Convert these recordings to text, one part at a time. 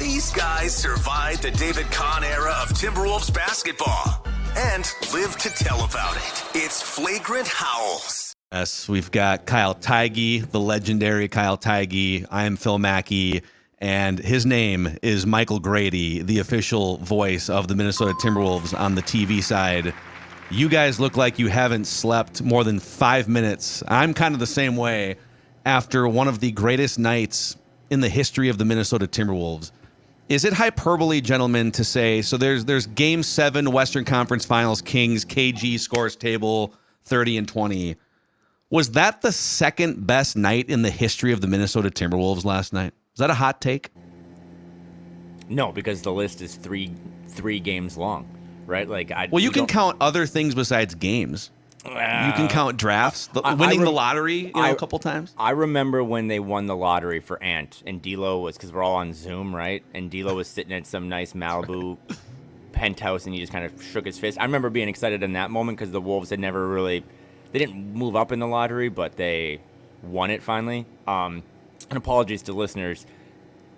These guys survived the David Kahn era of Timberwolves basketball and live to tell about it. It's Flagrant Howls. Yes, we've got Kyle Theige, the legendary Kyle Theige. I am Phil Mackey, and his name is Michael Grady, the official voice of the Minnesota Timberwolves on the TV side. You guys look like you haven't slept more than 5 minutes. I'm kind of the same way after one of the greatest nights in the history of the Minnesota Timberwolves. Is it hyperbole, gentlemen, to say, so there's Game 7 Western Conference Finals, Kings, KG scores table 30-20. Was that the second best night in the history of the Minnesota Timberwolves last night? Is that a hot take? No, because the list is three games long, right? You can count other things besides games. You can count drafts, winning the lottery, a couple times. I remember when they won the lottery for Ant, and D'Lo was, because we're all on Zoom, right? And D'Lo was sitting at some nice Malibu penthouse, and he just kind of shook his fist. I remember being excited in that moment because the Wolves had never really, they didn't move up in the lottery, but they won it finally. And apologies to listeners,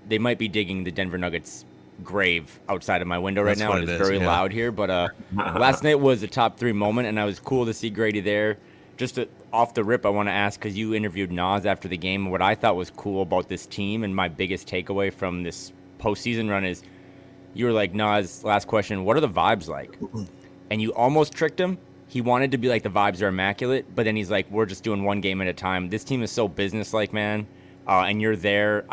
they might be digging the Denver Nuggets grave outside of my window right now. It's very loud here, but last night was a top 3 moment, and I was cool to see Grady there. Just off the rip, I want to ask, because you interviewed Nas after the game, what I thought was cool about this team, and my biggest takeaway from this postseason run is you were like, Nas, last question, what are the vibes like? And you almost tricked him. He wanted to be like, the vibes are immaculate, but then he's like, we're just doing one game at a time. This team is so businesslike, man, and you're there.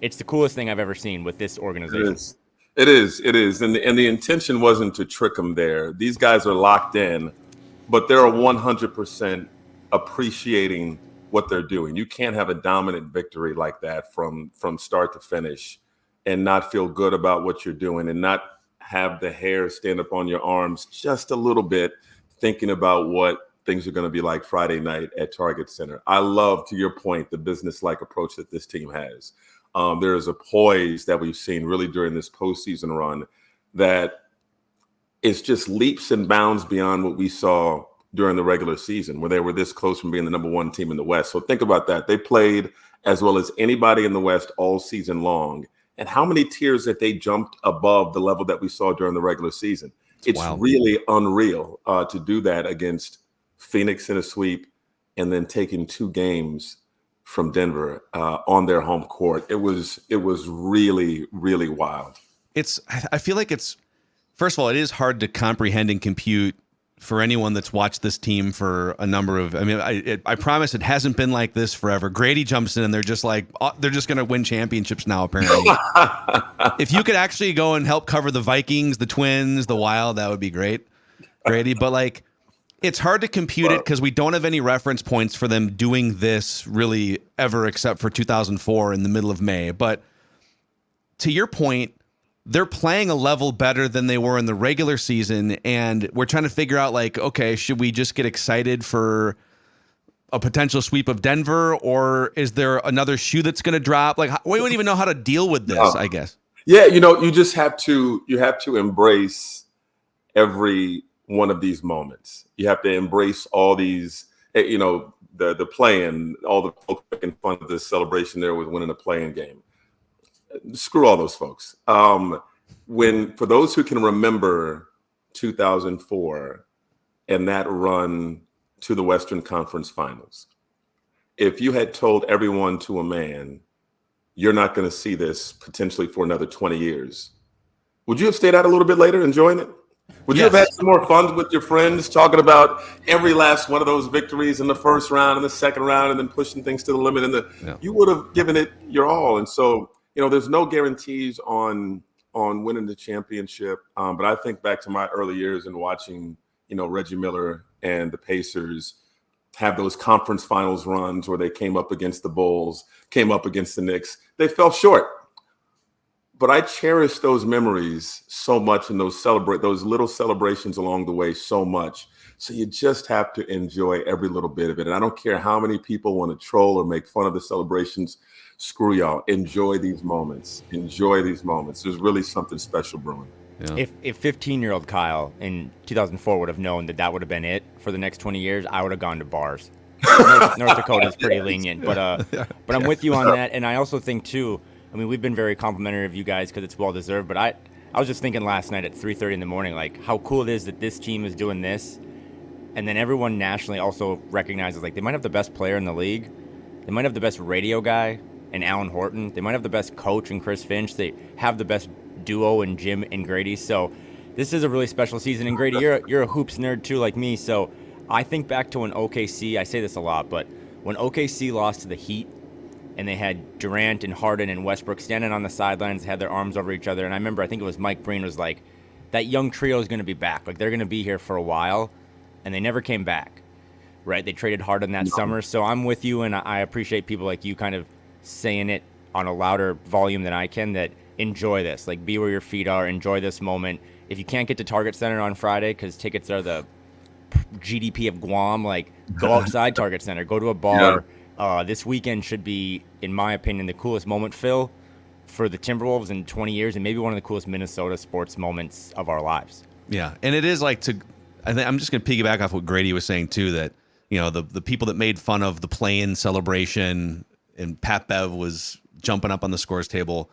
It's the coolest thing I've ever seen with this organization. It is. And the intention wasn't to trick them there. These guys are locked in, but they're 100% appreciating what they're doing. You can't have a dominant victory like that from start to finish and not feel good about what you're doing and not have the hair stand up on your arms just a little bit, thinking about what things are going to be like Friday night at Target Center. I love, to your point, the business-like approach that this team has. There is a poise that we've seen really during this postseason run that is just leaps and bounds beyond what we saw during the regular season, where they were this close from being the number 1 team in the West. So think about that. They played as well as anybody in the West all season long. And how many tiers that they jumped above the level that we saw during the regular season? It's really unreal to do that against Phoenix in a sweep and then taking 2 games from Denver on their home court. It was really, really wild. I feel like first of all, it is hard to comprehend and compute for anyone that's watched this team for a number of, I promise it hasn't been like this forever. Grady jumps in and they're just like, they're just going to win championships now, apparently. If you could actually go and help cover the Vikings, the Twins, the Wild, that would be great, Grady. But it's hard to compute it because we don't have any reference points for them doing this really ever except for 2004 in the middle of May. But to your point, they're playing a level better than they were in the regular season, and we're trying to figure out, okay, should we just get excited for a potential sweep of Denver, or is there another shoe that's going to drop? We wouldn't even know how to deal with this, I guess. Yeah, you just have to embrace every one of these moments. You have to embrace all these, the play-in, all the folks making fun of this celebration there with winning a play-in game. Screw all those folks. For those who can remember 2004 and that run to the Western Conference Finals, if you had told everyone to a man, you're not going to see this potentially for another 20 years, would you have stayed out a little bit later enjoying it? Would you have had some more fun with your friends talking about every last one of those victories in the first round and the second round and then pushing things to the limit? You would have given it your all. And so, there's no guarantees on winning the championship. But I think back to my early years and watching, Reggie Miller and the Pacers have those conference finals runs where they came up against the Bulls, came up against the Knicks. They fell short. But I cherish those memories so much and those little celebrations along the way so much. So you just have to enjoy every little bit of it. And I don't care how many people want to troll or make fun of the celebrations. Screw y'all. Enjoy these moments. There's really something special brewing. Yeah. If 15-year-old Kyle in 2004 would have known that would have been it for the next 20 years, I would have gone to bars. North Dakota is pretty lenient, but I'm with you on that. And I also think, too, I mean, we've been very complimentary of you guys because it's well deserved. But I was just thinking last night at 3:30 in the morning, like how cool it is that this team is doing this, and then everyone nationally also recognizes like they might have the best player in the league, they might have the best radio guy in Alan Horton, they might have the best coach in Chris Finch, they have the best duo in Jim and Grady. So this is a really special season. And Grady, you're a hoops nerd too, like me. So I think back to when OKC. I say this a lot, but when OKC lost to the Heat. And they had Durant and Harden and Westbrook standing on the sidelines, had their arms over each other. And I remember, I think it was Mike Breen was like, that young trio is going to be back. Like, they're going to be here for a while. And they never came back, right? They traded Harden that summer. So I'm with you, and I appreciate people like you kind of saying it on a louder volume than I can, that enjoy this. Like, be where your feet are. Enjoy this moment. If you can't get to Target Center on Friday because tickets are the GDP of Guam, like, go outside Target Center. Go to a bar. Yeah. This weekend should be, in my opinion, the coolest moment, Phil, for the Timberwolves in 20 years, and maybe one of the coolest Minnesota sports moments of our lives. Yeah, and it is like I think I'm just going to piggyback off what Grady was saying too. That the people that made fun of the play-in celebration and Pat Bev was jumping up on the scores table.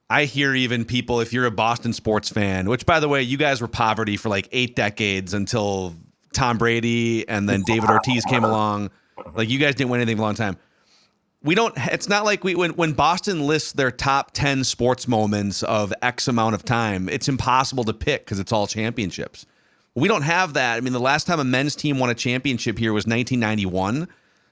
I hear even people, if you're a Boston sports fan, which by the way, you guys were poverty for like 8 decades until Tom Brady and then David Ortiz came along. Like, you guys didn't win anything for a long time. It's not like when Boston lists their top 10 sports moments of X amount of time, it's impossible to pick because it's all championships. We don't have that. I mean, the last time a men's team won a championship here was 1991.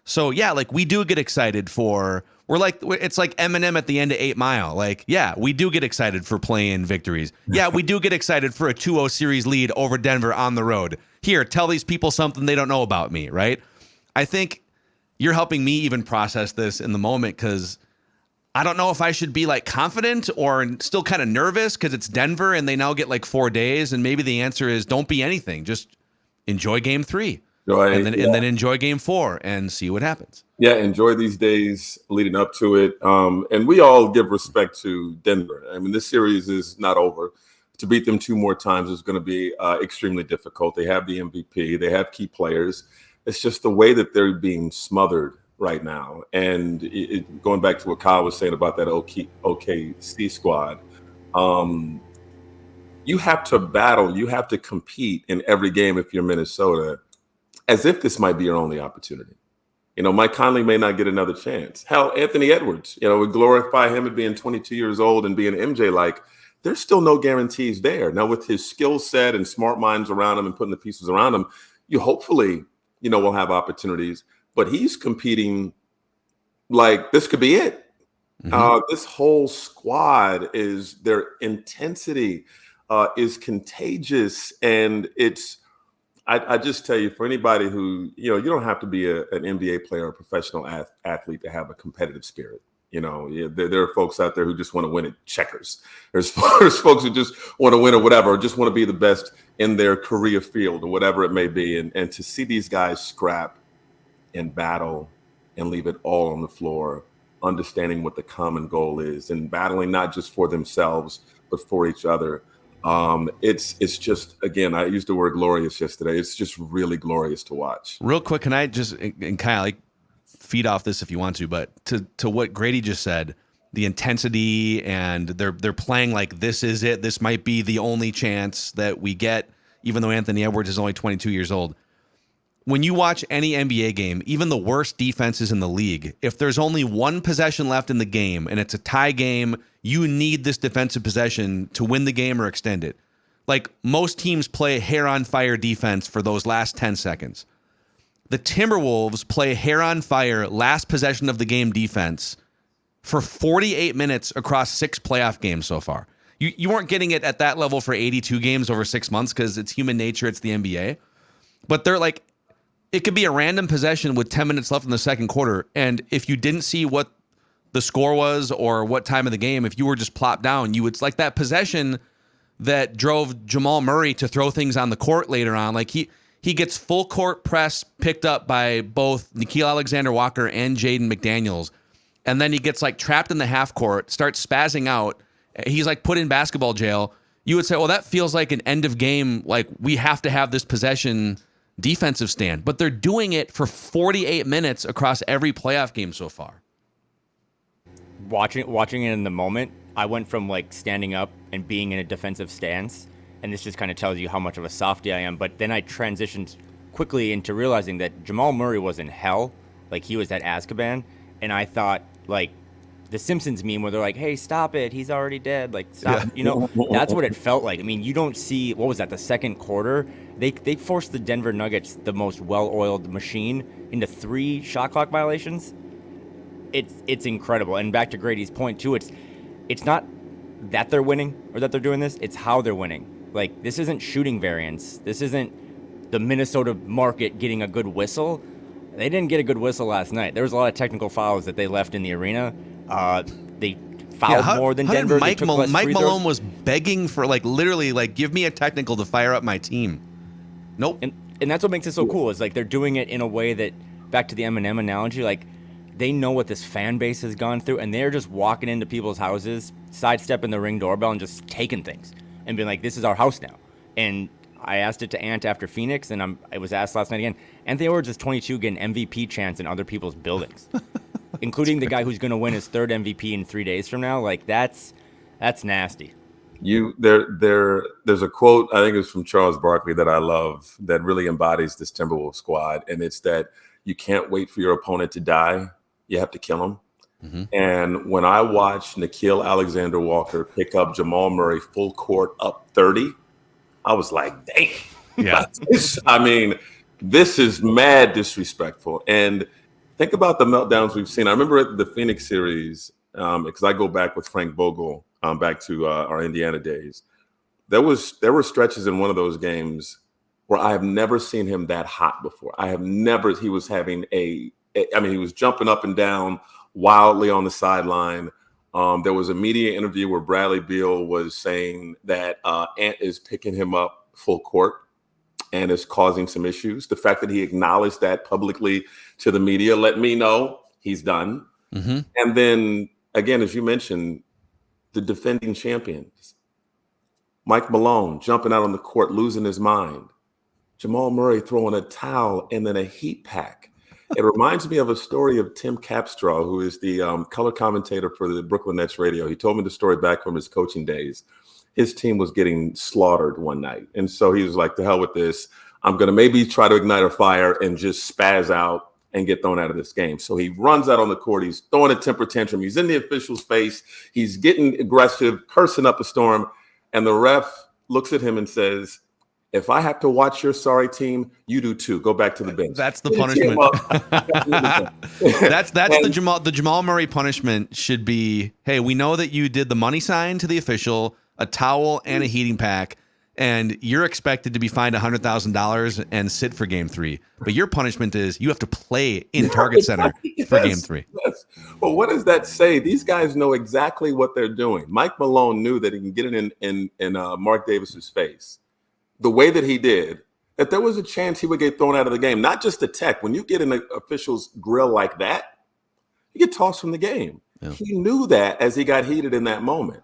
So yeah, like, we do get excited it's like Eminem at the end of 8 Mile. Like, yeah, we do get excited for play-in victories. Yeah, we do get excited for a 2-0 series lead over Denver on the road. Here, tell these people something they don't know about me, right? I think you're helping me even process this in the moment because I don't know if I should be like confident or still kind of nervous because it's Denver and they now get like 4 days. And maybe the answer is don't be anything. Just enjoy game 3 and then enjoy game 4 and see what happens. Yeah, enjoy these days leading up to it. And we all give respect to Denver. I mean, this series is not over. To beat them 2 more times is going to be extremely difficult. They have the MVP. They have key players. It's just the way that they're being smothered right now. And going back to what Kyle was saying about that OKC squad, you have to battle, you have to compete in every game if you're Minnesota, as if this might be your only opportunity. Mike Conley may not get another chance. Hell, Anthony Edwards, we glorify him at being 22 years old and being MJ-like. There's still no guarantees there. Now, with his skill set and smart minds around him and putting the pieces around him, you hopefully will have opportunities, but he's competing like this could be it. Mm-hmm. This whole squad their intensity is contagious. And I just tell you, for anybody who, you don't have to be an NBA player or a professional athlete to have a competitive spirit. There are folks out there who just want to win at checkers. There's folks who just want to win or whatever, or just want to be the best in their career field or whatever it may be. And to see these guys scrap and battle and leave it all on the floor, understanding what the common goal is and battling not just for themselves, but for each other. It's just, again, I used the word glorious yesterday. It's just really glorious to watch. Real quick, can I just, and Kyle, feed off this if you want to, but to what Grady just said, the intensity and they're playing like this is it. This might be the only chance that we get, even though Anthony Edwards is only 22 years old. When you watch any NBA game, even the worst defenses in the league, if there's only 1 possession left in the game and it's a tie game, you need this defensive possession to win the game or extend it. Like, most teams play hair on fire defense for those last 10 seconds. The Timberwolves play hair on fire last possession of the game defense for 48 minutes across 6 playoff games so far. You weren't getting it at that level for 82 games over 6 months because it's human nature, it's the NBA. But they're like, it could be a random possession with 10 minutes left in the second quarter, and if you didn't see what the score was or what time of the game, if you were just plopped down, it's like that possession that drove Jamal Murray to throw things on the court later on. Like, he gets full court press picked up by both Nickeil Alexander-Walker and Jaden McDaniels. And then he gets like trapped in the half court, starts spazzing out. He's like put in basketball jail. You would say, well, that feels like an end of game. Like, we have to have this possession defensive stand, but they're doing it for 48 minutes across every playoff game so far. watching it in the moment, I went from like standing up and being in a defensive stance, and this just kind of tells you how much of a softie I am. But then I transitioned quickly into realizing that Jamal Murray was in hell, like he was at Azkaban, and I thought like the Simpsons meme where they're like, "Hey, stop it, he's already dead." Like, stop, that's what it felt like. I mean, you don't see what was that the second quarter? They forced the Denver Nuggets, the most well-oiled machine, into 3 shot clock violations. It's incredible. And back to Grady's point too, it's not that they're winning or that they're doing this, it's how they're winning. Like, this isn't shooting variance. This isn't the Minnesota market getting a good whistle. They didn't get a good whistle last night. There was a lot of technical fouls that they left in the arena. They fouled more than Denver. Mike Malone was begging for, like, literally, like, give me a technical to fire up my team. Nope. And that's what makes it so cool, is like they're doing it in a way that, back to the Eminem analogy, like they know what this fan base has gone through, and they're just walking into people's houses, sidestepping the Ring doorbell, and just taking things and being like, this is our house now. And I asked it to Ant after Phoenix, and I was asked last night again. Anthony Edwards is 22 getting MVP chants in other people's buildings, including the guy who's going to win his 3rd MVP in 3 days from now. Like, that's nasty. There's a quote, I think it's from Charles Barkley, that I love, that really embodies this Timberwolves squad, and it's that you can't wait for your opponent to die, you have to kill him. Mm-hmm. And when I watched Nickeil Alexander-Walker pick up Jamal Murray full court up 30, I was like, dang. Yeah. This is mad disrespectful. And think about the meltdowns we've seen. I remember at the Phoenix series, because I go back with Frank Vogel, back to our Indiana days. There were stretches in one of those games where I have never seen him that hot before. He was having he was jumping up and down wildly on the sideline. There was a media interview where Bradley Beal was saying that Ant is picking him up full court and is causing some issues. The fact that he acknowledged that publicly to the media let me know he's done. Mm-hmm. And then, again, as you mentioned, the defending champions, Mike Malone jumping out on the court, losing his mind. Jamal Murray throwing a towel and then a heat pack. It reminds me of a story of Tim Capstraw, who is the color commentator for the Brooklyn Nets radio. He told me the story back from his coaching days. His team was getting slaughtered one night. And so he was like, to hell with this. I'm going to maybe try to ignite a fire and just spaz out and get thrown out of this game. So he runs out on the court. He's throwing a temper tantrum. He's in the official's face. He's getting aggressive, cursing up a storm. And the ref looks at him and says, if I have to watch your sorry team, you do too. Go back to the bench. That's the punishment. that's the Jamal Murray punishment should be, hey, we know that you did the money sign to the official, a towel, and a heating pack, and you're expected to be fined $100,000 and sit for Game 3. But your punishment is you have to play in Target Center for Game 3. Yes. Well, what does that say? These guys know exactly what they're doing. Mike Malone knew that he can get it in Mark Davis's face the way that he did, that there was a chance he would get thrown out of the game. Not just the tech. When you get in the official's grill like that, you get tossed from the game. Yeah. He knew that as he got heated in that moment.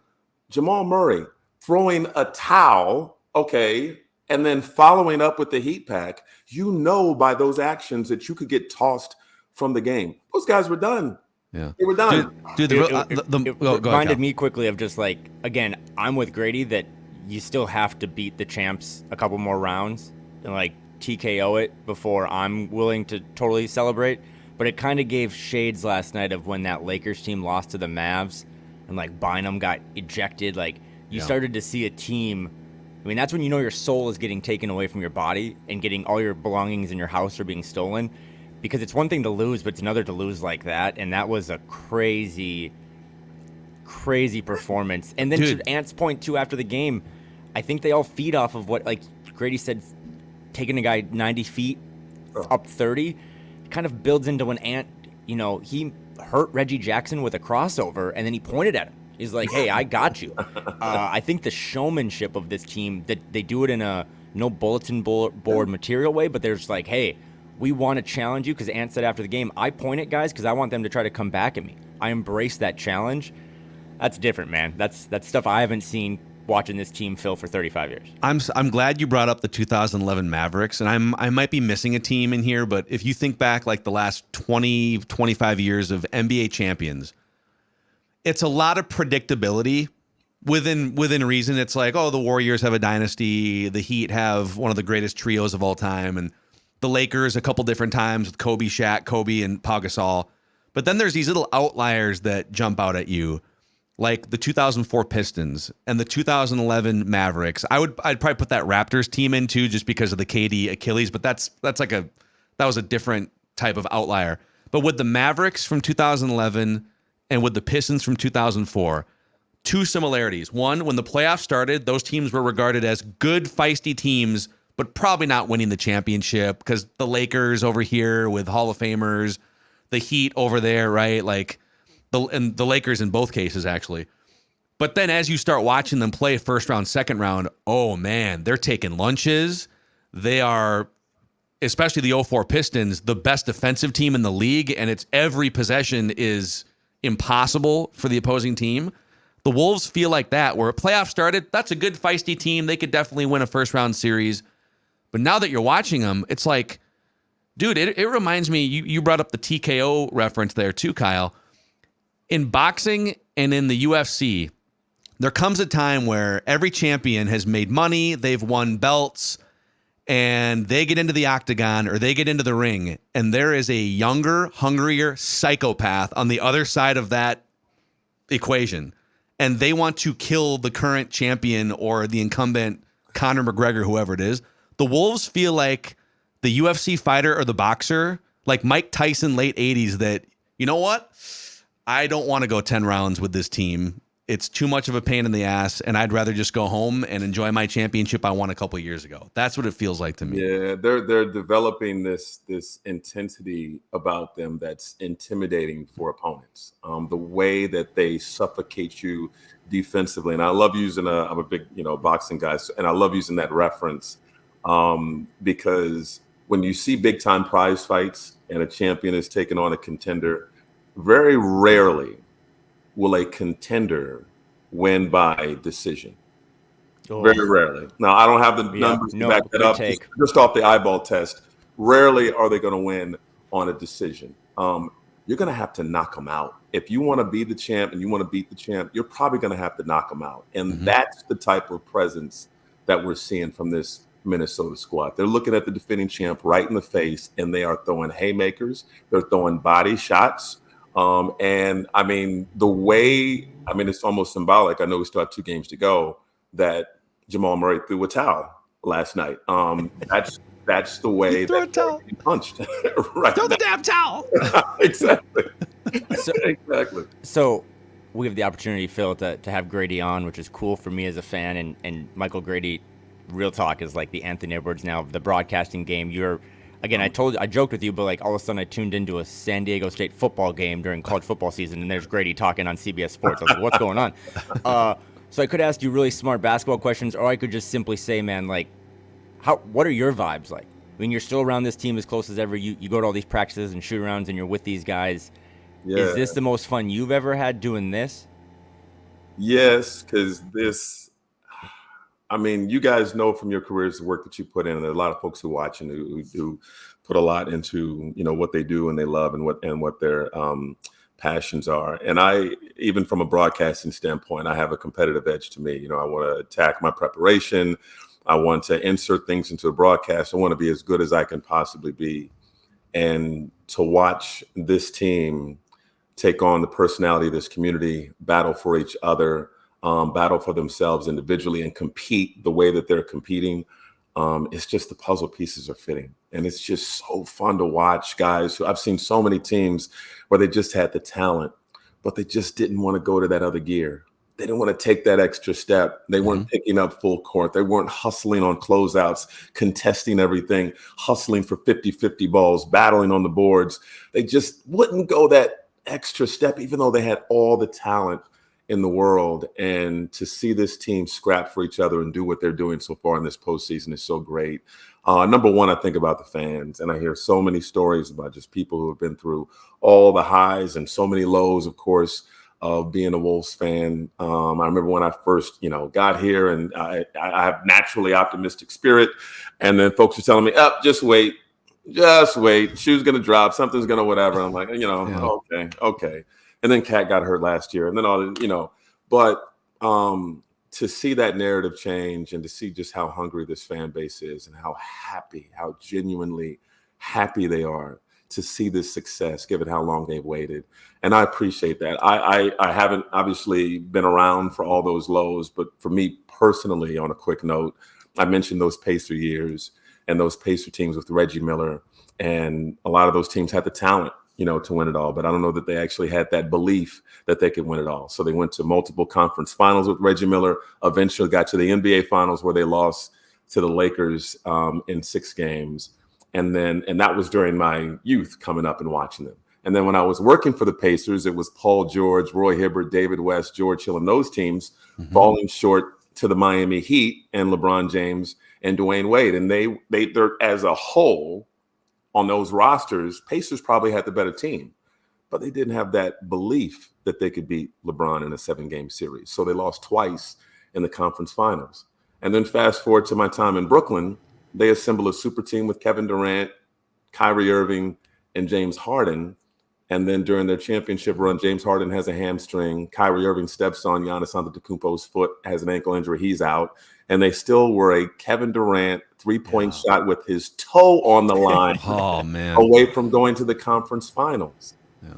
Jamal Murray throwing a towel, okay, and then following up with the heat pack, you know by those actions that you could get tossed from the game. Those guys were done. Yeah, they were done. It reminded me quickly of just like, again, I'm with Grady that you still have to beat the champs a couple more rounds and like TKO it before I'm willing to totally celebrate. But it kind of gave shades last night of when that Lakers team lost to the Mavs and like Bynum got ejected. Like you started to see a team. I mean, that's when you know your soul is getting taken away from your body and getting all your belongings in your house are being stolen. Because it's one thing to lose, but it's another to lose like that. And that was a crazy performance. And then to Ant's point too, after the game, I think they all feed off of what, like Grady said, taking a guy 90 feet up 30 kind of builds into when Ant, he hurt Reggie Jackson with a crossover and then he pointed at him. He's like, hey, I got you. I think the showmanship of this team, that they do it in a no bulletin board material way, but they're just like, hey, we want to challenge you, because Ant said after the game, I point at guys because I want them to try to come back at me. I embrace that challenge. That's different, man. That's stuff I haven't seen watching this team fill for 35 years. I'm glad you brought up the 2011 Mavericks, and I might be missing a team in here, but if you think back like the last 20, 25 years of NBA champions, it's a lot of predictability within reason. It's like, oh, the Warriors have a dynasty, the Heat have one of the greatest trios of all time, and the Lakers a couple different times with Kobe, Shaq, Kobe, and Pau Gasol. But then there's these little outliers that jump out at you, like the 2004 Pistons and the 2011 Mavericks. I'd probably put that Raptors team in too, just because of the KD Achilles. But that was a different type of outlier. But with the Mavericks from 2011 and with the Pistons from 2004, two similarities. One, when the playoffs started, those teams were regarded as good, feisty teams, but probably not winning the championship, because the Lakers over here with Hall of Famers, the Heat over there, right? Like the Lakers in both cases, actually. But then as you start watching them play first round, second round, oh man, they're taking lunches. They are, especially the 04 Pistons, the best defensive team in the league, and it's every possession is impossible for the opposing team. The Wolves feel like that, where a playoff started, that's a good feisty team. They could definitely win a first round series. But now that you're watching them, it's like, dude, it reminds me, you brought up the TKO reference there too, Kyle. In boxing and in the UFC, there comes a time where every champion has made money, they've won belts, and they get into the octagon or they get into the ring, and there is a younger, hungrier psychopath on the other side of that equation. And they want to kill the current champion or the incumbent, Conor McGregor, whoever it is. The Wolves feel like the UFC fighter or the boxer, like Mike Tyson, late 80s, that, you know what? I don't want to go 10 rounds with this team. It's too much of a pain in the ass, and I'd rather just go home and enjoy my championship I won a couple years ago. That's what it feels like to me. Yeah, they're developing this intensity about them that's intimidating for opponents. The way that they suffocate you defensively, and I love using I'm a big boxing guy, and I love using that reference because when you see big time prize fights and a champion is taking on a contender, very rarely will a contender win by decision. Oh. Very rarely. Now, I don't have the numbers to back that up. Just off the eyeball test, rarely are they going to win on a decision. You're going to have to knock them out. If you want to be the champ and you want to beat the champ, you're probably going to have to knock them out. And that's the type of presence that we're seeing from this Minnesota squad. They're looking at the defending champ right in the face, and they are throwing haymakers. They're throwing body shots. And I mean, it's almost symbolic. I know we still have 2 games to go, that Jamal Murray threw a towel last night. That's the way that they're getting punched. Right. Throw the damn towel. Exactly. Exactly. So we have the opportunity, Phil, to have Grady on, which is cool for me as a fan. And Michael Grady, real talk, is like the Anthony Edwards now of the broadcasting game. Again, I joked with you, but like all of a sudden I tuned into a San Diego State football game during college football season, and there's Grady talking on CBS Sports. I was like, what's going on? So I could ask you really smart basketball questions, or I could just simply say, man, like, what are your vibes like? I mean, you're still around this team as close as ever. You go to all these practices and shoot-arounds, and you're with these guys. Yeah. Is this the most fun you've ever had doing this? Yes, because you guys know from your careers the work that you put in, and there are a lot of folks who watch and who put a lot into what they do and they love and what their passions are. And I, even from a broadcasting standpoint, I have a competitive edge to me. I want to attack my preparation. I want to insert things into a broadcast. I want to be as good as I can possibly be. And to watch this team take on the personality of this community, battle for each other, battle for themselves individually, and compete the way that they're competing. It's just the puzzle pieces are fitting. And it's just so fun to watch guys who I've seen so many teams where they just had the talent, but they just didn't want to go to that other gear. They didn't want to take that extra step. They weren't picking up full court. They weren't hustling on closeouts, contesting everything, hustling for 50-50 balls, battling on the boards. They just wouldn't go that extra step, even though they had all the talent in the world. And to see this team scrap for each other and do what they're doing so far in this postseason is so great. Number one, I think about the fans, and I hear so many stories about just people who have been through all the highs and so many lows, of course, of being a Wolves fan. I remember when I first, got here, and I have naturally optimistic spirit. And then folks are telling me, just wait, shoe's going to drop, something's going to whatever. I'm like, okay. And then Cat got hurt last year, and then but to see that narrative change and to see just how hungry this fan base is and how genuinely happy they are to see this success, given how long they've waited. And I appreciate that. I haven't obviously been around for all those lows, but for me personally, on a quick note, I mentioned those Pacer years and those Pacer teams with Reggie Miller, and a lot of those teams had the talent, to win it all. But I don't know that they actually had that belief that they could win it all. So they went to multiple conference finals with Reggie Miller, eventually got to the NBA finals where they lost to the Lakers in 6 games. And that was during my youth coming up and watching them. And then when I was working for the Pacers, it was Paul George, Roy Hibbert, David West, George Hill, and those teams falling short to the Miami Heat and LeBron James and Dwayne Wade. And they're as a whole on those rosters, Pacers probably had the better team, but they didn't have that belief that they could beat LeBron in a 7-game series. So they lost twice in the conference finals. And then fast forward to my time in Brooklyn, they assemble a super team with Kevin Durant, Kyrie Irving, and James Harden. And then during their championship run, James Harden has a hamstring. Kyrie Irving steps on Giannis Antetokounmpo's foot, has an ankle injury. He's out. And they still were a Kevin Durant 3-point shot with his toe on the line away from going to the conference finals. Yeah.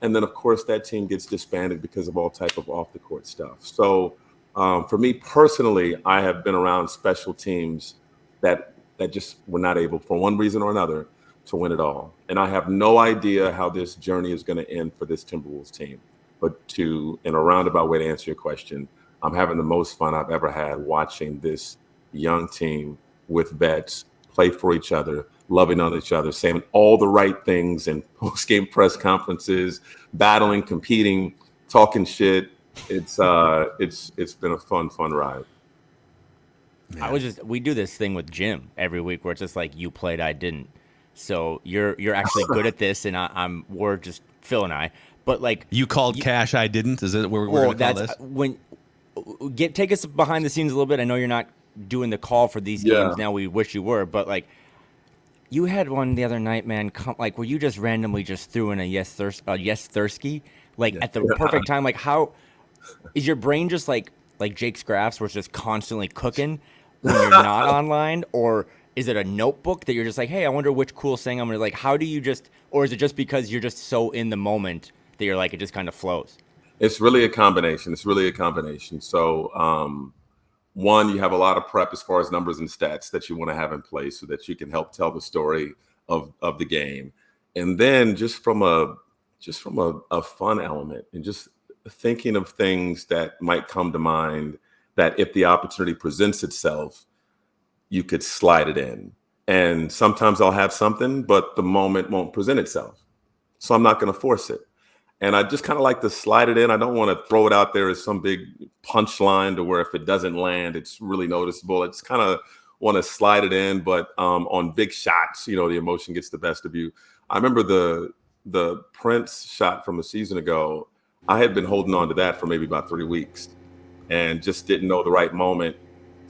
And then, of course, that team gets disbanded because of all type of off-the-court stuff. So for me personally, I have been around special teams that just were not able, for one reason or another, to win it all. And I have no idea how this journey is going to end for this Timberwolves team. But in a roundabout way to answer your question, I'm having the most fun I've ever had watching this young team with vets play for each other, loving on each other, saying all the right things in post-game press conferences, battling, competing, talking shit. It's been a fun ride. Yeah. We do this thing with Jim every week where it's just like, you played, I didn't. So you're actually good at this, and we're just Phil and I. But like, you called cash, I didn't. Is it where we're going to call this? Take us behind the scenes a little bit. I know you're not doing the call for these games now. We wish you were, but like, you had one the other night, man. Where you just randomly just threw in a yes Thursky, at the perfect time. Like, how is your brain just like Jake Scraff's, where it's just constantly cooking when you're not online, or is it a notebook that you're just like, hey, I wonder which cool saying I'm gonna like? How do you or is it just because you're just so in the moment that you're like, it just kind of flows? It's really a combination. So, one, you have a lot of prep as far as numbers and stats that you want to have in place so that you can help tell the story of the game. And then just from a fun element and just thinking of things that might come to mind that if the opportunity presents itself, you could slide it in. And sometimes I'll have something, but the moment won't present itself. So I'm not going to force it. And I just kind of like to slide it in. I don't want to throw it out there as some big punchline to where if it doesn't land, it's really noticeable. I just kind of want to slide it in. But on big shots, the emotion gets the best of you. I remember the Prince shot from a season ago. I had been holding on to that for maybe about 3 weeks and just didn't know the right moment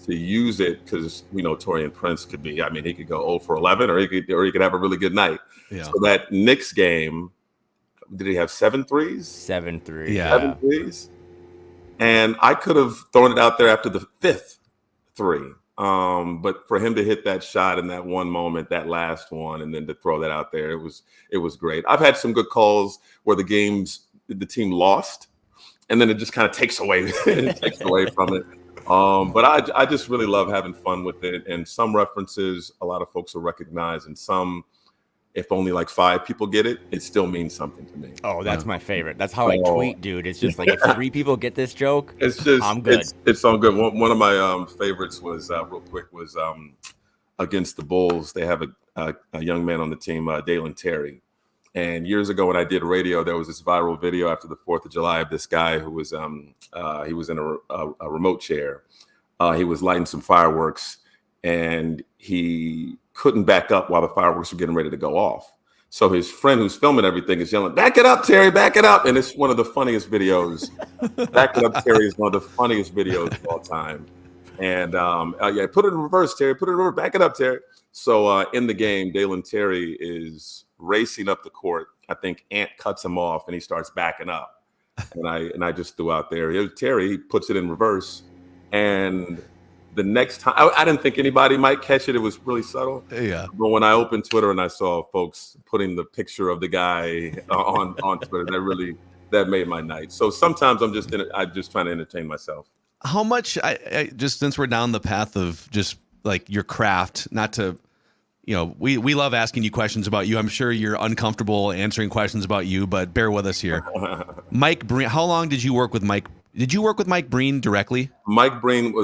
to use it, because we know Taurean Prince could be, he could go 0 for 11 or he could have a really good night. Yeah. So that Knicks game, did he have 7 threes? 7 threes. Yeah. 7 threes. And I could have thrown it out there after the 5th 3. But for him to hit that shot in that one moment, that last one, and then to throw that out there, it was great. I've had some good calls where the team lost, and then it just kind of takes away from it. But I just really love having fun with it. And some references a lot of folks will recognize, and some, if only like 5 people get it, it still means something to me. Oh, that's my favorite. That's how I tweet, dude. It's just like, if 3 people get this joke, I'm good. It's all good. One of my favorites was against the Bulls. They have a young man on the team, Dalen Terry. And years ago when I did radio, there was this viral video after the 4th of July of this guy who was he was in a remote chair. He was lighting some fireworks, and he couldn't back up while the fireworks were getting ready to go off. So his friend who's filming everything is yelling, "Back it up, Terry, back it up." And it's one of the funniest videos. Back it up, Terry is one of the funniest videos of all time. And put it in reverse, Terry, put it in reverse, back it up, Terry. So in the game, Dalen Terry is racing up the court. I think Ant cuts him off and he starts backing up. and I just threw out there. Terry puts it in reverse, and the next time I didn't think anybody might catch it. It was really subtle. Yeah. But when I opened Twitter and I saw folks putting the picture of the guy on Twitter, that made my night. So sometimes I'm just trying to entertain myself. How much I just, since we're down the path of just like your craft, not to, we love asking you questions about you. I'm sure you're uncomfortable answering questions about you, but bear with us here. Mike Breen, how long did you work with Mike? Did you work with Mike Breen directly? Mike Breen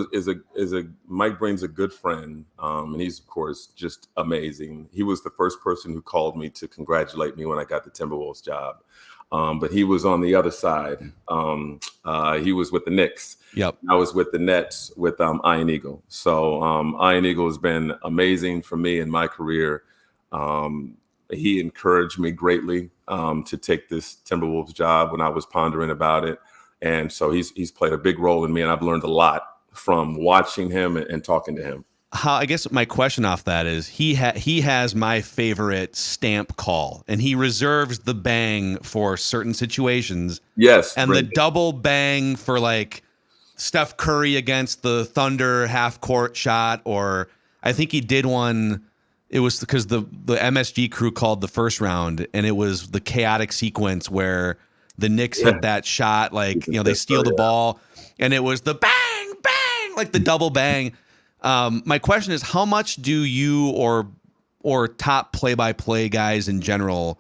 Mike Breen's a good friend, and he's of course just amazing. He was the first person who called me to congratulate me when I got the Timberwolves job. But he was on the other side. He was with the Knicks. Yep. I was with the Nets with Iron Eagle. So Iron Eagle has been amazing for me in my career. He encouraged me greatly to take this Timberwolves job when I was pondering about it. And so he's played a big role in me, and I've learned a lot from watching him and talking to him. I guess my question off that is he has my favorite stamp call, and he reserves the bang for certain situations. Yes. And the double bang for like Steph Curry against the Thunder half court shot, or I think he did one. It was because the MSG crew called the first round, and it was the chaotic sequence where the Knicks hit that shot, like, they steal the ball, and it was the bang, bang, like the double bang. My question is, how much do you or top play-by-play guys in general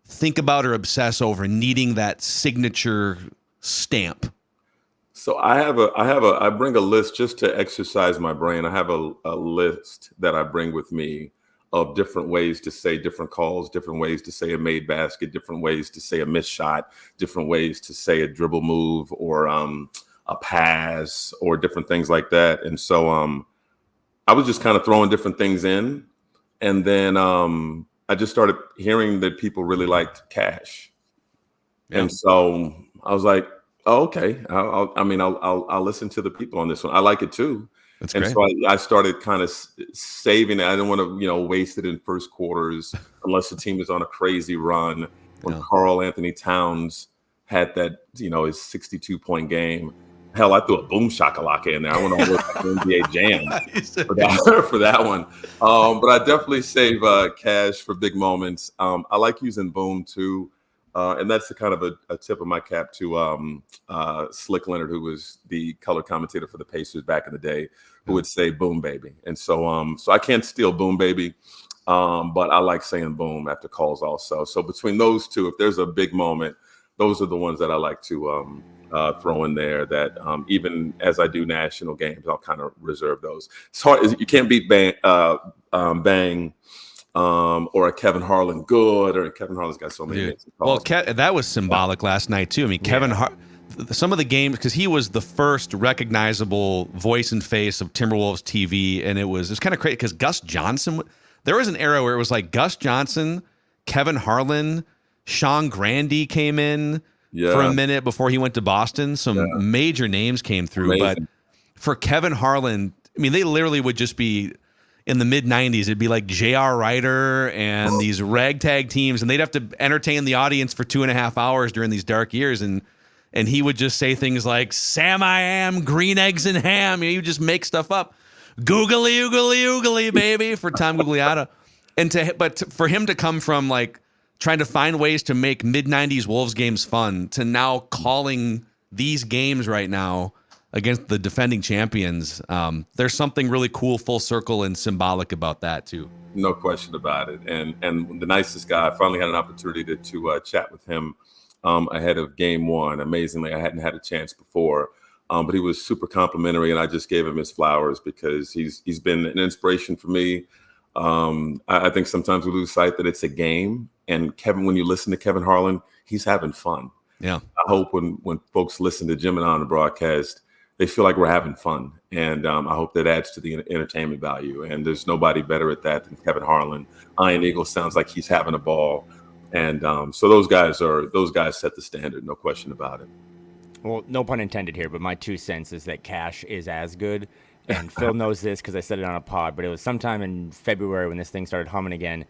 think about or obsess over needing that signature stamp? So I bring a list just to exercise my brain. I have a list that I bring with me of different ways to say different calls, different ways to say a made basket, different ways to say a missed shot, different ways to say a dribble move or a pass or different things like that. And so I was just kind of throwing different things in. And then I just started hearing that people really liked Cash. Yeah. And so I was like, oh, okay. I'll listen to the people on this one. I like it too. That's great. So I started kind of saving it. I didn't want to, waste it in first quarters unless the team is on a crazy run. When Karl Anthony Towns had that, his 62-point game. Hell, I threw a boom shakalaka in there. I went on with the NBA Jam for that one. But I definitely save Cash for big moments. I like using boom too. And that's the kind of a tip of my cap to Slick Leonard, who was the color commentator for the Pacers back in the day, who would say boom baby. And so so I can't steal boom baby, but I like saying boom after calls also. So between those two, if there's a big moment, those are the ones that I like to throw in there that even as I do national games, I'll kind of reserve those. It's hard. You can't beat bang or a Kevin Harlan good, or Kevin Harlan's got so many. Well, that was symbolic last night too. I mean, some of the games, because he was the first recognizable voice and face of Timberwolves TV, and it was kind of crazy because Gus Johnson. There was an era where it was like Gus Johnson, Kevin Harlan, Sean Grady came in for a minute before he went to Boston. Some major names came through, amazing. But for Kevin Harlan, I mean, they literally would just be. In the mid-'90s, it'd be like J.R. Ryder and these ragtag teams, and they'd have to entertain the audience for 2.5 hours during these dark years, and he would just say things like, Sam I am, green eggs and ham. He would just make stuff up. Googly, oogly, oogly, baby, for Tom Gugliotta. But for him to come from like trying to find ways to make mid-'90s Wolves games fun to now calling these games right now against the defending champions, there's something really cool, full circle, and symbolic about that too. No question about it. And the nicest guy, I finally had an opportunity to chat with him ahead of game one. Amazingly, I hadn't had a chance before, but he was super complimentary, and I just gave him his flowers because he's been an inspiration for me. I think sometimes we lose sight that it's a game, and Kevin, when you listen to Kevin Harlan, he's having fun. Yeah. I hope when folks listen to Jim and I on the broadcast, they feel like we're having fun. And I hope that adds to the entertainment value. And there's nobody better at that than Kevin Harlan. Iron Eagle sounds like he's having a ball. And so those guys set the standard, no question about it. Well, no pun intended here, but my 2 cents is that Cash is as good. And Phil knows this because I said it on a pod, but it was sometime in February when this thing started humming again.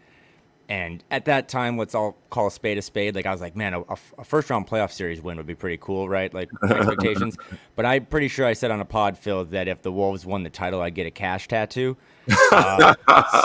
And at that time, let's all call a spade. Like, I was like, man, a first-round playoff series win would be pretty cool, right? Like, expectations. But I'm pretty sure I said on a pod, Phil, that if the Wolves won the title, I'd get a cash tattoo. A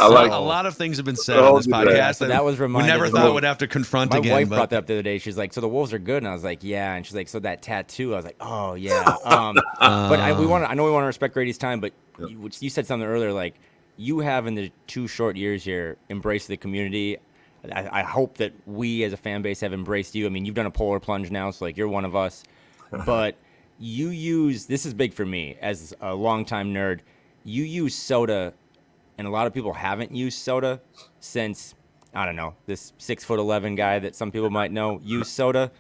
lot of things have been said on this podcast. Yeah, so that was reminded. We never thought we'd have to confront my again. My wife brought that up the other day. She's like, so the Wolves are good? And I was like, yeah. And she's like, so that tattoo? I was like, oh, yeah. But I know we want to respect Grady's time, but you said something earlier, like, you have in the 2 short years here embraced the community. I hope that we as a fan base have embraced you. I mean, you've done a polar plunge now, so like you're one of us. But you use, this is big for me as a longtime nerd, you use soda, and a lot of people haven't used soda since, I don't know, this 6'11" guy that some people might know used soda.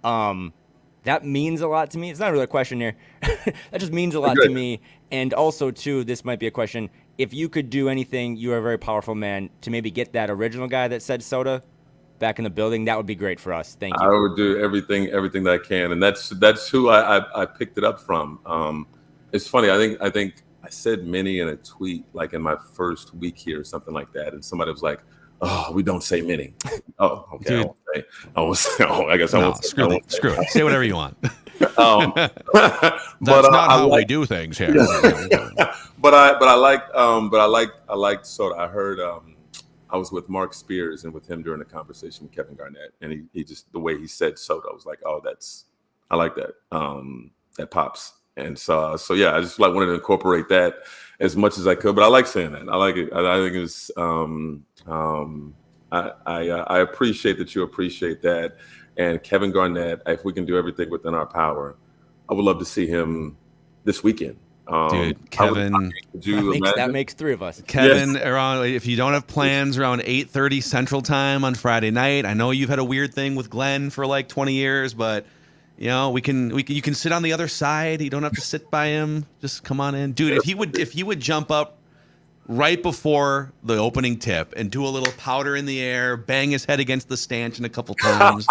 That means a lot to me. It's not really a question here. That just means a lot to me. And also, too, this might be a question. If you could do anything, you are a very powerful man, to maybe get that original guy that said soda back in the building, that would be great for us. Thank you. I would do everything that I can. And that's who I picked it up from. It's funny. I think I said many in a tweet, like in my first week here or something like that. And somebody was like, oh, we don't say many. Oh, okay. Dude. I won't say. I guess I won't say. Screw it. Say whatever you want. That's not how we do things here. But I liked soda. I heard I was with Mark Spears and with him during a conversation with Kevin Garnett, and he just, the way he said soda, I was like, oh, I like that. That pops. And so yeah, I just wanted to incorporate that as much as I could. But I like saying that. I like it. I think it's I appreciate that you appreciate that. And Kevin Garnett, if we can do everything within our power, I would love to see him this weekend. Dude, Kevin, that makes 3 of us. Kevin, around, if you don't have plans, around 8:30 Central Time on Friday night. I know you've had a weird thing with Glenn for like 20 years, but you know, you can sit on the other side. You don't have to sit by him. Just come on in, dude. If he would jump up right before the opening tip and do a little powder in the air, bang his head against the stanchion a couple times.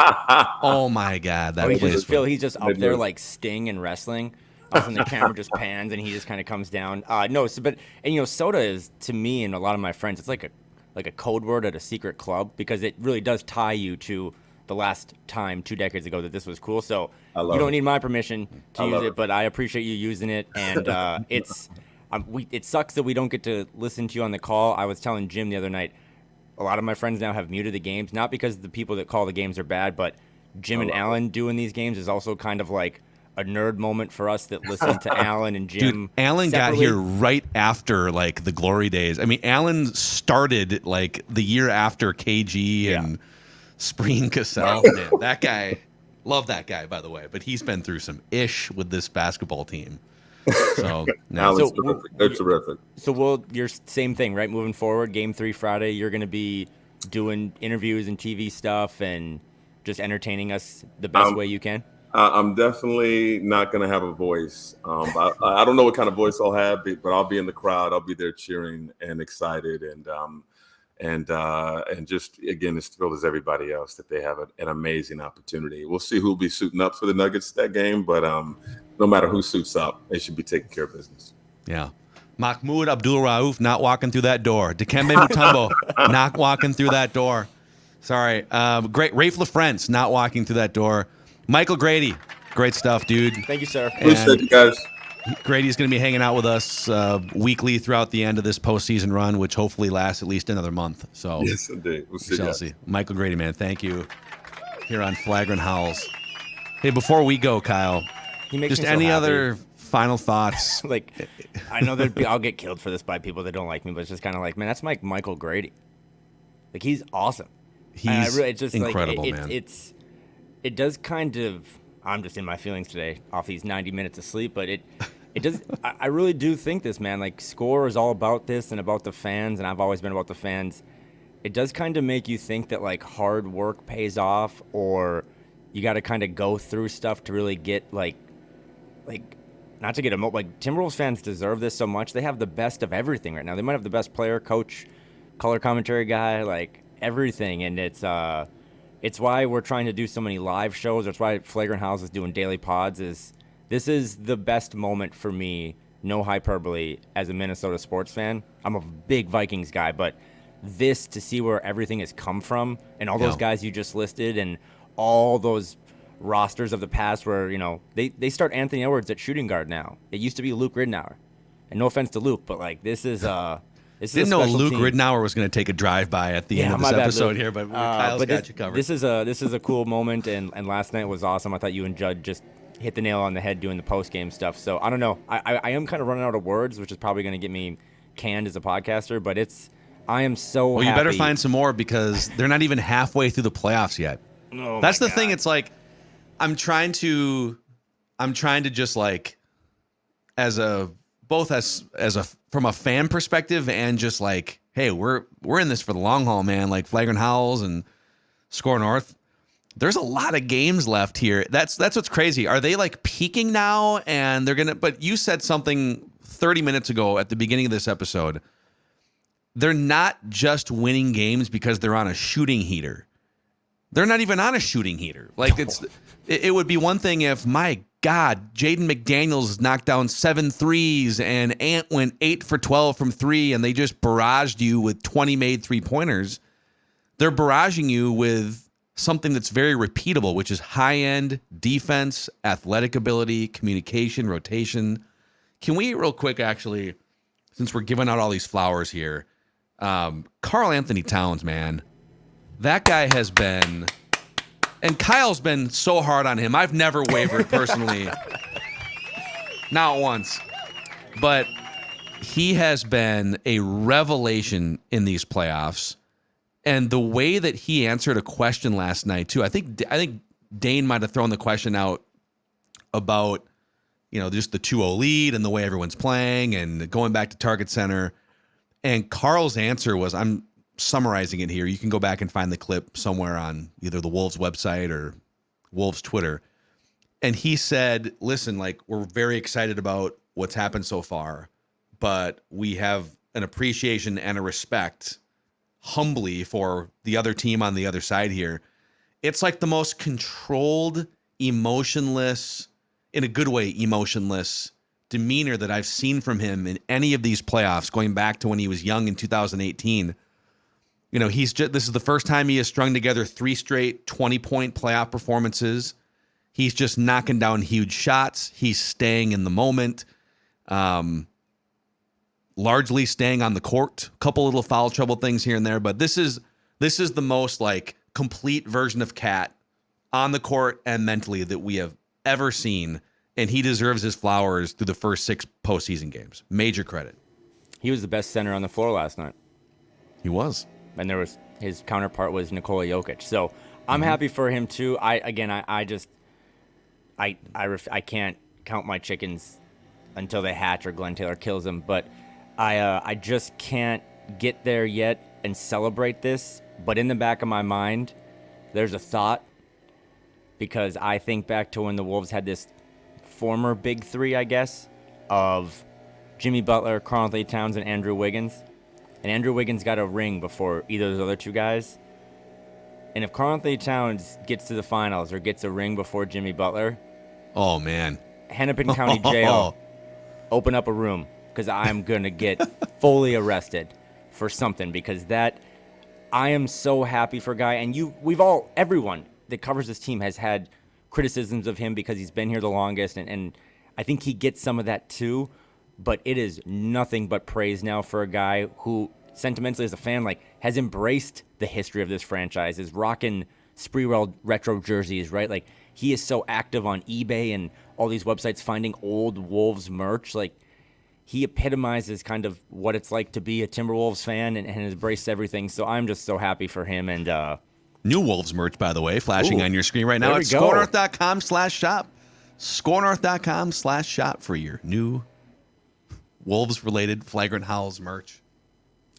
Oh my God, that place. He's just up there like Sting in wrestling. And the camera just pans and he just kind of comes down. Soda is, to me and a lot of my friends, it's like a code word at a secret club, because it really does tie you to the last time 2 decades ago that this was cool. So you don't need my permission to use it, but I appreciate you using it. And it sucks that we don't get to listen to you on the call. I was telling Jim the other night, a lot of my friends now have muted the games, not because the people that call the games are bad, but Jim and Alan doing these games is also kind of like a nerd moment for us that listen to Alan and Jim. Dude, Alan separately. got here right after like the glory days. I mean, Alan started like the year after KG and Spreen Cassell. Man, that guy, love that guy, by the way, but he's been through some ish with this basketball team. So Alan's terrific. They're terrific. So your same thing, right? Moving forward, Game 3 Friday, you're going to be doing interviews and TV stuff and just entertaining us the best way you can. I'm definitely not going to have a voice. I don't know what kind of voice I'll have, but I'll be in the crowd. I'll be there cheering and excited, and just, again, as thrilled as everybody else that they have an amazing opportunity. We'll see who'll be suiting up for the Nuggets that game, but no matter who suits up, they should be taking care of business. Yeah. Mahmoud Abdul-Rauf not walking through that door. Dikembe Mutombo not walking through that door. Sorry. Great. Rafe LaFrance not walking through that door. Michael Grady, great stuff, dude. Thank you, sir. Appreciate you guys. Grady's going to be hanging out with us weekly throughout the end of this postseason run, which hopefully lasts at least another month. So yes, indeed. We'll see. Michael Grady, man, thank you. Here on Flagrant Howls. Hey, before we go, Kyle, just any other final thoughts? Like, I know that I'll get killed for this by people that don't like me, but it's just kind of like, man, that's Michael Grady. Like, he's awesome. He's incredible, man. It does kind of, I'm just in my feelings today off these 90 minutes of sleep, but it does, I really do think this, man, like, Score is all about this and about the fans, and I've always been about the fans. It does kind of make you think that, like, hard work pays off, or you got to kind of go through stuff to really get, like, not to get like, Timberwolves fans deserve this so much. They have the best of everything right now. They might have the best player, coach, color commentary guy, like, everything, and it's why we're trying to do so many live shows. That's why Flagrant Howls is doing daily pods. This is the best moment for me, no hyperbole, as a Minnesota sports fan. I'm a big Vikings guy, but this to see where everything has come from and all those Yeah. guys you just listed and all those rosters of the past where, they start Anthony Edwards at shooting guard now. It used to be Luke Ridnour. And no offense to Luke, but like this is Didn't know special Luke team. Ridnour was going to take a drive-by at the end of this my bad, episode Luke. here, but Kyle's got you covered. This is a cool moment, and last night was awesome. I thought you and Judd just hit the nail on the head doing the post-game stuff. So I don't know. I am kind of running out of words, which is probably going to get me canned as a podcaster, but I am so Well, happy. you better find some more because they're not even halfway through the playoffs yet. Oh, That's my the thing. God. It's like I'm trying to just like from a fan perspective and just like, hey, we're in this for the long haul, man. Like Flagrant Howls and Score North. There's a lot of games left here. That's what's crazy. Are they like peaking now and they're gonna? But you said something 30 minutes ago at the beginning of this episode. They're not just winning games because they're on a shooting heater. They're not even on a shooting heater. Like it would be one thing if, my God, Jaden McDaniels knocked down 7 threes and Ant went 8 for 12 from 3 and they just barraged you with 20 made 3-pointers. They're barraging you with something that's very repeatable, which is high-end defense, athletic ability, communication, rotation. Can we real quick, actually, since we're giving out all these flowers here, Karl Anthony Towns, man, that guy has been, and Kyle's been so hard on him. I've never wavered personally, not once, but he has been a revelation in these playoffs. And the way that he answered a question last night too, I think Dane might have thrown the question out about, just the 2-0 lead and the way everyone's playing and going back to Target Center. And Karl's answer was, I'm summarizing it here. You can go back and find the clip somewhere on either the Wolves website or Wolves Twitter. And he said, listen, like, we're very excited about what's happened so far, but we have an appreciation and a respect humbly for the other team on the other side here. It's like the most controlled, emotionless, in a good way, emotionless demeanor that I've seen from him in any of these playoffs, going back to when he was young in 2018. This is the first time he has strung together 3 straight 20-point playoff performances. He's just knocking down huge shots. He's staying in the moment. Largely staying on the court, a couple little foul trouble things here and there, but this is the most like complete version of Cat on the court and mentally that we have ever seen, and he deserves his flowers through the first 6 postseason games. Major credit. He was the best center on the floor last night. He was. And his counterpart was Nikola Jokic. So I'm happy for him too. I can't count my chickens until they hatch or Glenn Taylor kills them, but I just can't get there yet and celebrate this. But in the back of my mind, there's a thought, because I think back to when the Wolves had this former big 3, I guess, of Jimmy Butler, Karl Anthony Towns, and Andrew Wiggins. And Andrew Wiggins got a ring before either of those other 2 guys. And if Karl Anthony Towns gets to the finals or gets a ring before Jimmy Butler, oh man, Hennepin County Jail, open up a room, because I'm going to get fully arrested for something, because I am so happy for Guy. And everyone that covers this team has had criticisms of him because he's been here the longest, and I think he gets some of that too, but it is nothing but praise now for a guy who, sentimentally as a fan, like, has embraced the history of this franchise, is rocking Spreewell retro jerseys, right? Like, he is so active on eBay and all these websites finding old Wolves merch. Like, he epitomizes kind of what it's like to be a Timberwolves fan and embrace everything. So I'm just so happy for him. And new Wolves merch, by the way, flashing on your screen right now. There we It's go. scorenorth.com/shop. Scorenorth.com/shop for your new Wolves-related Flagrant Howls merch.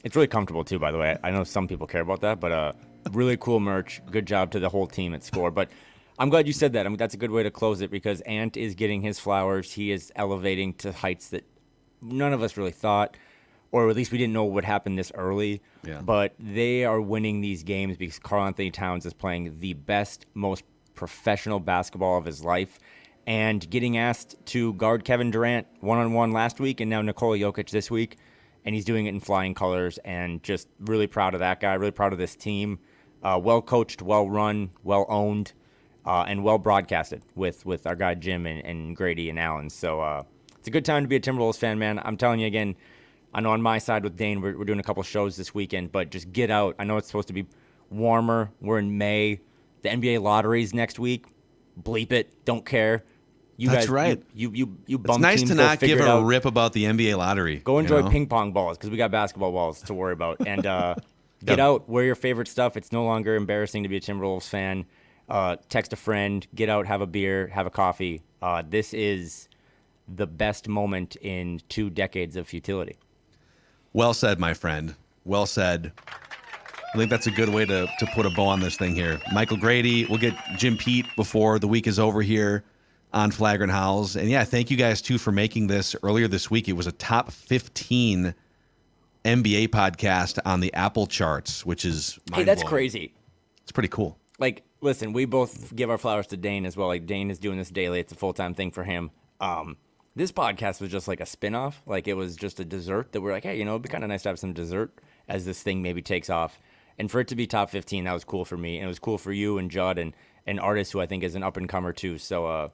it's really comfortable too, by the way. I know some people care about that, but really cool merch. Good job to the whole team at Score. But I'm glad you said that. I mean, that's a good way to close it, because Ant is getting his flowers. He is elevating to heights that none of us really thought, or at least we didn't know would happen this early. Yeah. But they are winning these games because Karl Anthony Towns is playing the best, most professional basketball of his life, and getting asked to guard Kevin Durant one-on-one last week and now Nikola Jokic this week. and he's doing it in flying colors, and just really proud of that guy, really proud of this team. Well coached, well run, well owned, and well broadcasted with our guy Jim and Grady and Allen. So it's a good time to be a Timberwolves fan, man. I'm telling you again, I know on my side with Dane, we're doing a couple shows this weekend, but just get out. I know it's supposed to be warmer. We're in May. The NBA lottery's next week. Bleep it. Don't care. That's guys, right. You bum It's nice teams, to go not figure give it a out. rip about the NBA lottery. Go enjoy you know? ping pong balls because we got basketball balls to worry about. And get out, wear your favorite stuff. It's no longer embarrassing to be a Timberwolves fan. Text a friend, get out, have a beer, have a coffee. This is the best moment in 2 decades of futility. Well said, my friend. Well said. I think that's a good way to put a bow on this thing here. Michael Grady, we'll get Jim Pete before the week is over here on Flagrant Howls. And yeah, thank you guys too for making this earlier this week. It was a top 15 NBA podcast on the Apple charts, which is Hey, that's mind-blowing. crazy. It's pretty cool. Like, listen, we both give our flowers to Dane as well. Like, Dane is doing this daily. It's a full-time thing for him. This podcast was just like a spin-off. Like, it was just a dessert that we're like, hey, it'd be kind of nice to have some dessert as this thing maybe takes off. And for it to be top 15, that was cool for me. And it was cool for you and Judd and an artist who I think is an up-and-comer too. So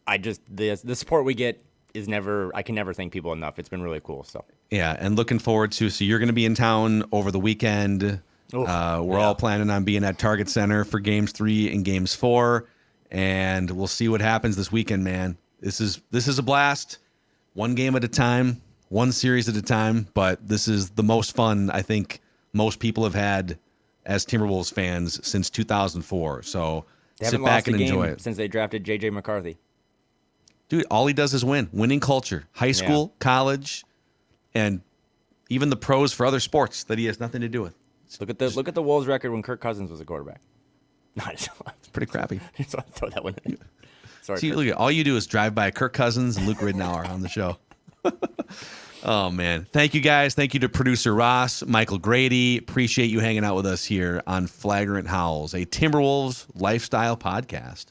the support we get is I can never thank people enough. It's been really cool. So Yeah, and looking forward to, so you're going to be in town over the weekend. We're all planning on being at Target Center for Games 3 and Games 4. And we'll see what happens this weekend, man. This is a blast. One game at a time, one series at a time. But this is the most fun I think most people have had as Timberwolves fans since 2004. So sit back and enjoy it. Since they drafted J.J. McCarthy. Dude, all he does is win. Winning culture. High school, college, and even the pros for other sports that he has nothing to do with. Look at the Wolves record when Kirk Cousins was a quarterback. It's pretty crappy. Just want to throw that one in. Sorry. See, look, all you do is drive by Kirk Cousins and Luke Ridnour on the show. Oh, man. Thank you, guys. Thank you to producer Ross, Michael Grady. Appreciate you hanging out with us here on Flagrant Howls, a Timberwolves lifestyle podcast.